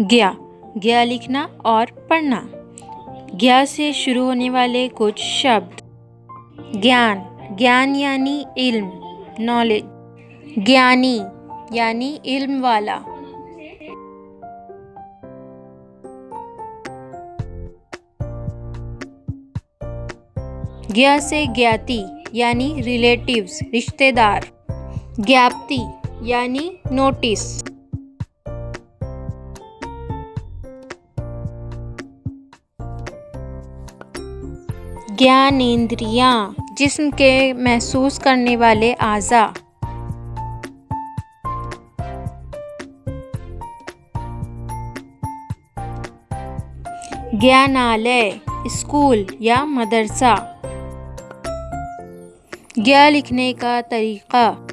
गया, गया लिखना और पढ़ना। गया से शुरू होने वाले कुछ शब्द। ज्ञान, ज्ञान यानी इल्म, नॉलेज। ज्ञानी यानी इल्म वाला। ज्ञा से ज्ञाति यानी रिलेटिव्स, रिश्तेदार। ज्ञाप्ति यानी नोटिस। ज्ञानेंद्रियां, जिस्म के महसूस करने वाले आज़ा। ज्ञानालय, स्कूल या मदरसा। ज्ञा लिखने का तरीका।